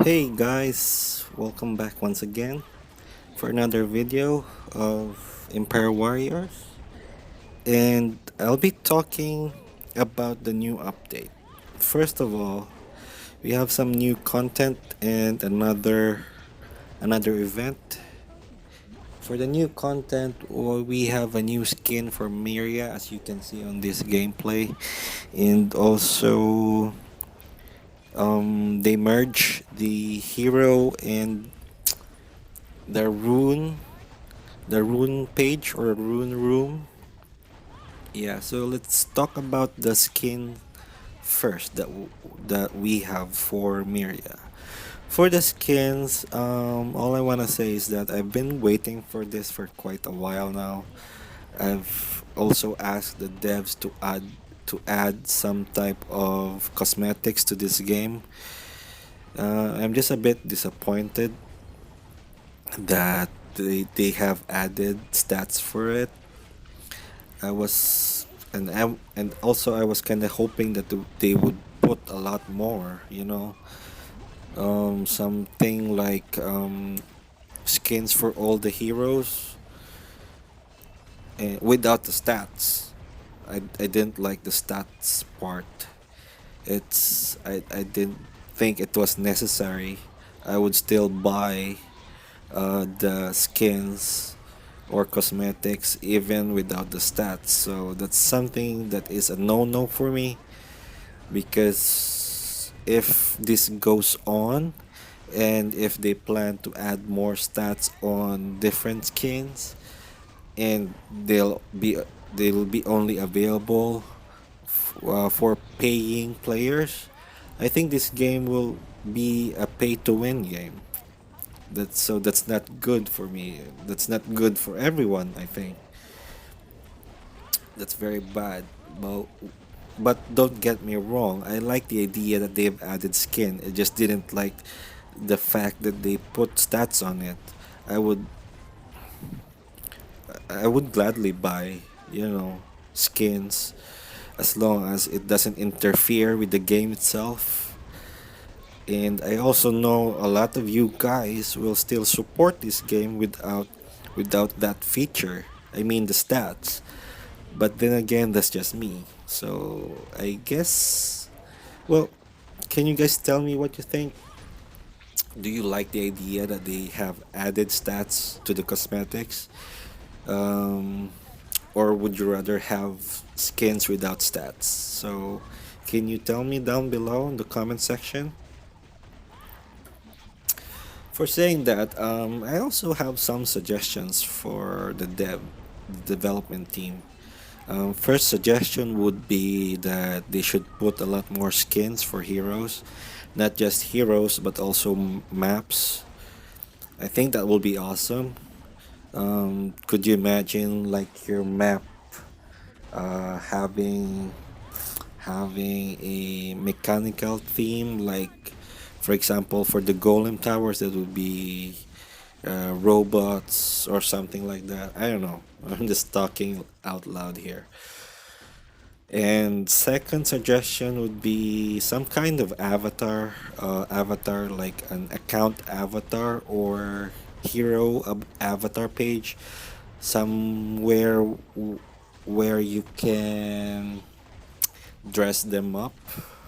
Hey guys, welcome back once again for another video of Empire Warriors. And I'll be talking about the new update. First of all, we have some new content and another event. For the new content, we have a new skin for Miria, as you can see on this gameplay, and also they merge the hero and the rune page or rune room. Yeah, so let's talk about the skin first that we have for Miria. For the skins, all I want to say is that I've been waiting for this for quite a while now. I've also asked the devs to add some type of cosmetics to this game. I'm just a bit disappointed that they have added stats for it. I was and also I was kind of hoping that they would put a lot more, something like skins for all the heroes without the stats. I didn't like the stats part. I didn't think it was necessary. I would still buy the skins or cosmetics even without the stats. So that's something that is a no-no for me, because if this goes on and if they plan to add more stats on different skins and they'll be only available for paying players, I think this game will be a pay to win game. That's not good for me. That's not good for everyone, I think. That's very bad. But don't get me wrong. I like the idea that they've added skin. I just didn't like the fact that they put stats on it. I would I would gladly buy, skins as long as it doesn't interfere with the game itself. And I also know a lot of you guys will still support this game without that feature. I mean the stats. But then again, that's just me. So I guess, well, can you guys tell me what you think? Do you like the idea that they have added stats to the cosmetics? Um, or would you rather have skins without stats? So can you tell me down below in the comment section? For saying that, I also have some suggestions for the development team. First suggestion would be that they should put a lot more skins for heroes, not just heroes but also maps. I think that will be awesome. Could you imagine like your map having a mechanical theme, like for example for the golem towers that would be robots or something like that. I don't know. I'm just talking out loud here. And second suggestion would be some kind of avatar like an account avatar or hero avatar page, somewhere where you can dress them up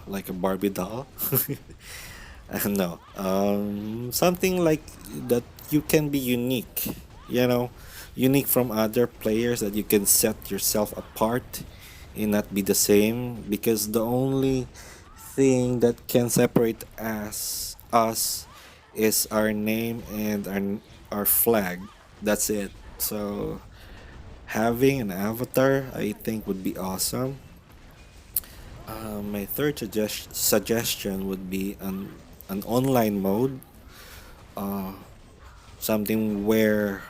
like a Barbie doll. I don't know. Something like that you can be unique, you know, unique from other players, that you can set yourself apart and not be the same, because the only thing that can separate us is our name and our flag. That's it. So having an avatar, I think, would be awesome. My third suggestion would be an online mode, uh, something where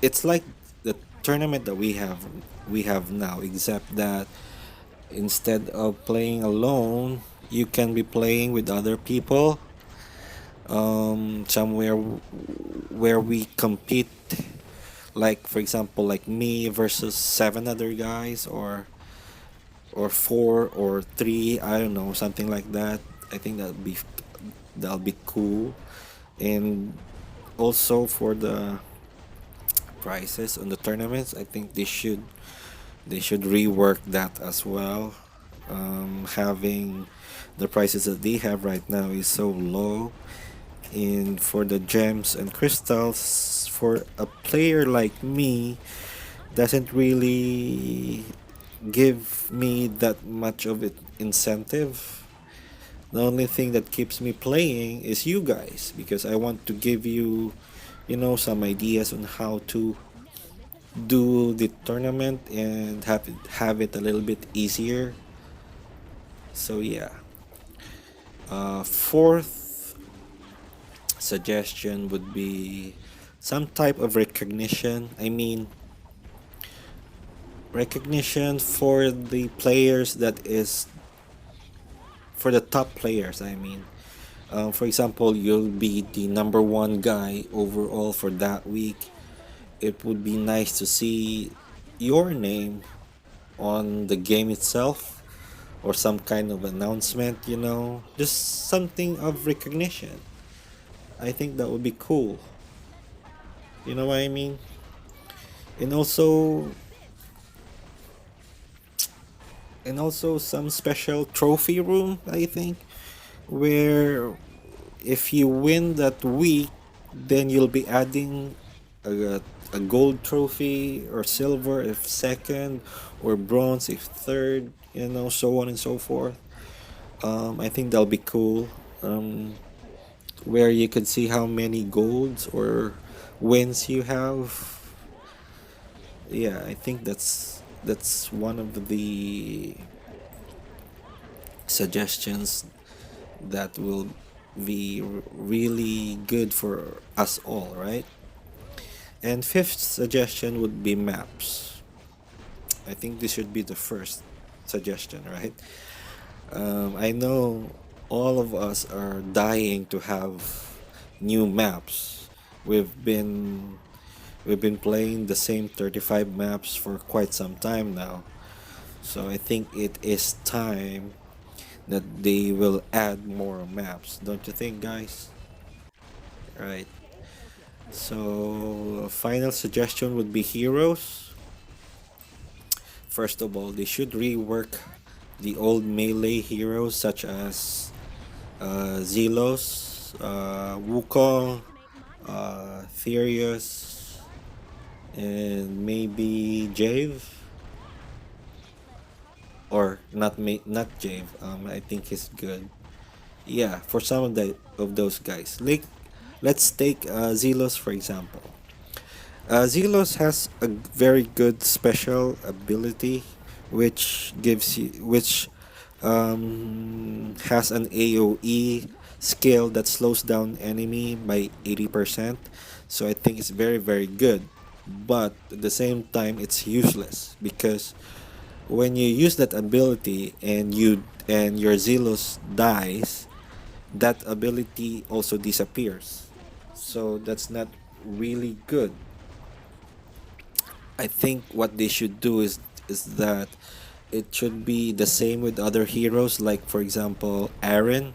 it's like the tournament that we have now, except that instead of playing alone, you can be playing with other people. Somewhere where we compete, like for example, like me versus seven other guys, or four or three, I don't know, something like that. I think That'll be cool. And also for the prices on the tournaments, I think they should rework that as well. Having the prices that they have right now is so low, and for the gems and crystals, for a player like me, doesn't really give me that much of it incentive. The only thing that keeps me playing is you guys, because I want to give you, some ideas on how to do the tournament and have it a little bit easier. So yeah. Fourth suggestion would be some type of recognition. I mean, recognition for the players that is for the top players. I mean, for example, you'll be the number one guy overall for that week. It would be nice to see your name on the game itself, or some kind of announcement, just something of recognition. I think that would be cool. You know what I mean? And also some special trophy room, I think, where if you win that week, then you'll be adding a gold trophy, or silver if second, or bronze if third, so on and so forth. I think that'll be cool. Where you could see how many golds or wins you have. Yeah, I think that's one of the suggestions that will be really good for us all, right? And fifth suggestion would be maps. I think this should be the first suggestion, right? I know all of us are dying to have new maps. We've been we've been playing the same 35 maps for quite some time now. So I think it is time that they will add more maps. Don't you think, guys? Right. So, final suggestion would be heroes. First of all, they should rework the old melee heroes such as Zelos, Wukong, Therius, and maybe Jave, or not Jave. I think he's good. Yeah, for some of those guys. Let's take Zelos for example. Zelos has a very good special ability, which has an AOE skill that slows down enemy by 80%. So I think it's very very good. But at the same time, it's useless because when you use that ability and your Zelos dies, that ability also disappears. So that's not really good. I think what they should do is that it should be the same with other heroes, like for example Aaron.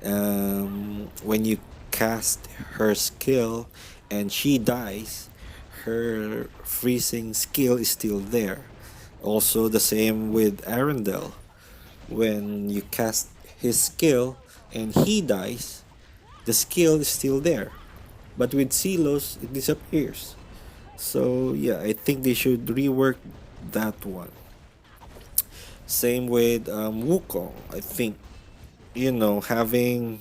When you cast her skill and she dies, her freezing skill is still there. Also the same with Arundel. When you cast his skill and he dies, the skill is still there. But with Silos, it disappears. So yeah, I think they should rework that one. Same with Wukong. I think having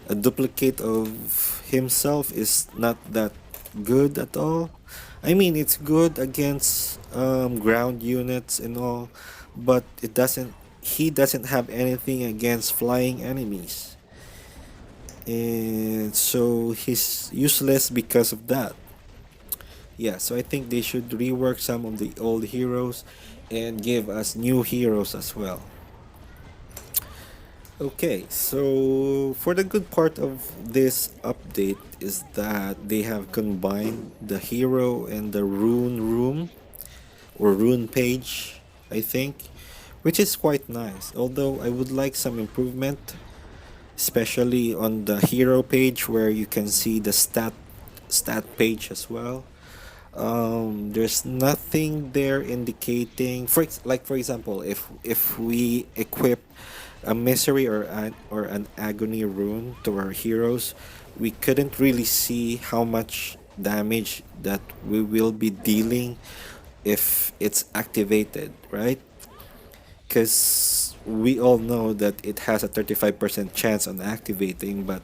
a duplicate of himself is not that good at all. I mean, it's good against ground units and all, but it doesn't. He doesn't have anything against flying enemies, and so he's useless because of that. Yeah, so I think they should rework some of the old heroes and give us new heroes as well. Okay, so for the good part of this update is that they have combined the hero and the rune room, or rune page, I think, which is quite nice. Although I would like some improvement. especially on the hero page where you can see the stat page as well. There's nothing there indicating, for example, if we equip a misery or an agony rune to our heroes, we couldn't really see how much damage that we will be dealing if it's activated, right? Because we all know that it has a 35% chance on activating, but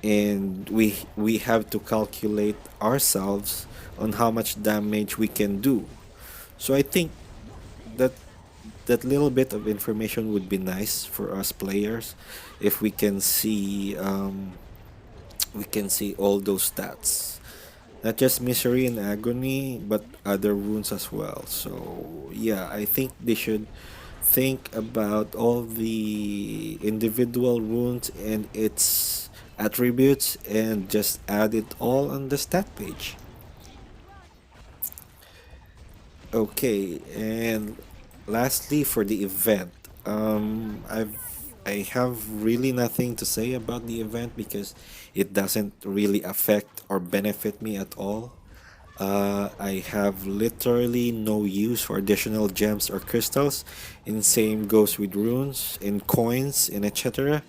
and we have to calculate ourselves on how much damage we can do. So I think that that little bit of information would be nice for us players if we can see all those stats, not just misery and agony but other wounds as well. So yeah, I think they should think about all the individual wounds and its attributes and just add it all on the stat page. Okay, and lastly for the event, I have really nothing to say about the event because it doesn't really affect or benefit me at all. I have literally no use for additional gems or crystals, and same goes with runes and coins and etc.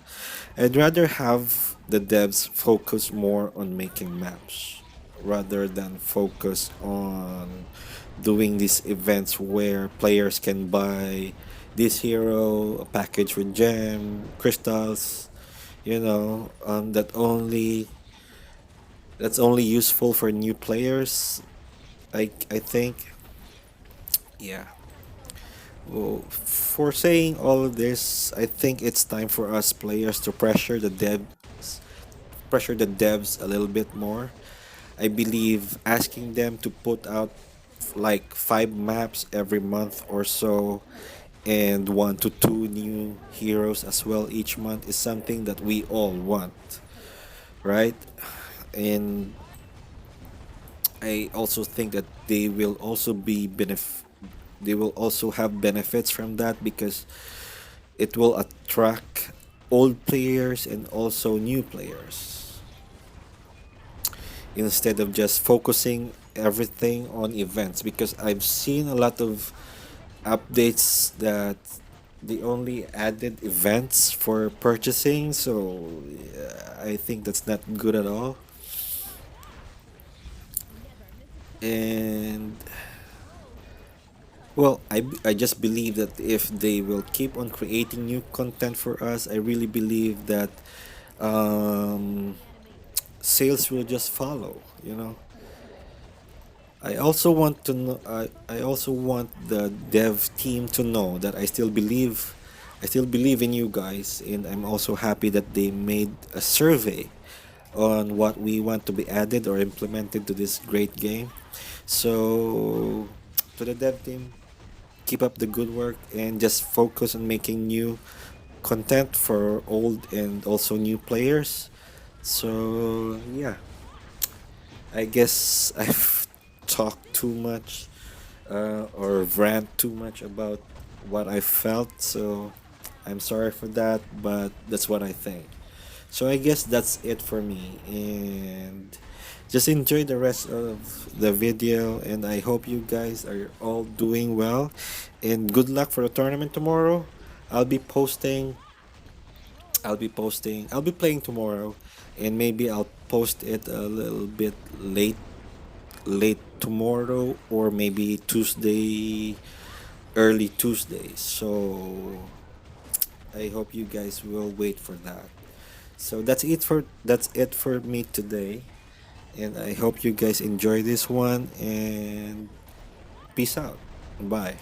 I'd rather have the devs focus more on making maps rather than focus on doing these events where players can buy this hero, a package with gem, crystals, that's only useful for new players. I think, yeah. Well, for saying all of this, I think it's time for us players to pressure the devs a little bit more. I believe asking them to put out like 5 maps every month or so and 1 to 2 new heroes as well each month is something that we all want, right? And I also think that they will also have benefits from that because it will attract old players and also new players instead of just focusing everything on events, because I've seen a lot of updates that they only added events for purchasing, so I think that's not good at all. And well, I just believe that if they will keep on creating new content for us, I really believe that um, sales will just follow. I also want to know. I also want the dev team to know that I still believe in you guys, and I'm also happy that they made a survey on what we want to be added or implemented to this great game. So, to the dev team, keep up the good work and just focus on making new content for old and also new players. So, yeah, I guess I've talked too much or rant too much about what I felt. So, I'm sorry for that, but that's what I think. So, I guess that's it for me. And just enjoy the rest of the video. And I hope you guys are all doing well. And good luck for the tournament tomorrow. I'll be posting I'll be playing tomorrow, and maybe I'll post it a little bit late tomorrow or maybe Tuesday, early Tuesday. So I hope you guys will wait for that. So that's it for me today, and I hope you guys enjoy this one, and peace out. Bye.